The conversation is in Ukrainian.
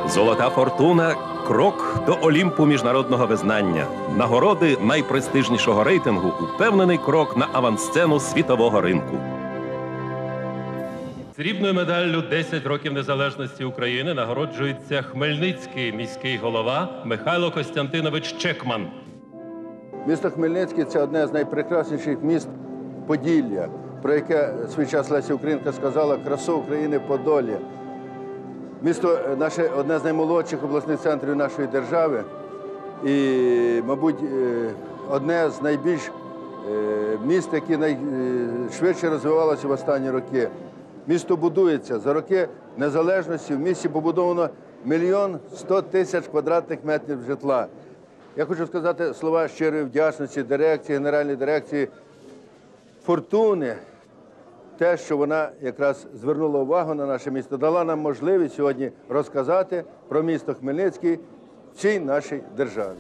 Золота фортуна – крок до Олімпу міжнародного визнання. Нагороди найпрестижнішого рейтингу – упевнений крок на авансцену світового ринку. Срібною медаллю «10 років незалежності України» нагороджується хмельницький міський голова Михайло Костянтинович Чекман. Місто Хмельницький – це одне з найпрекрасніших міст Поділля, про яке в свій час Леся Українка сказала «красу України Подолля». Місто наше одне з наймолодших обласних центрів нашої держави і, мабуть, одне з найбільш міст, які найшвидше розвивалося в останні роки. Місто будується. За роки незалежності в місті побудовано 1 100 000 квадратних метрів житла. Я хочу сказати слова щирої вдячності дирекції, генеральної дирекції «Фортуни». Те, що вона якраз звернула увагу на наше місто, дала нам можливість сьогодні розказати про місто Хмельницький всій нашій державі.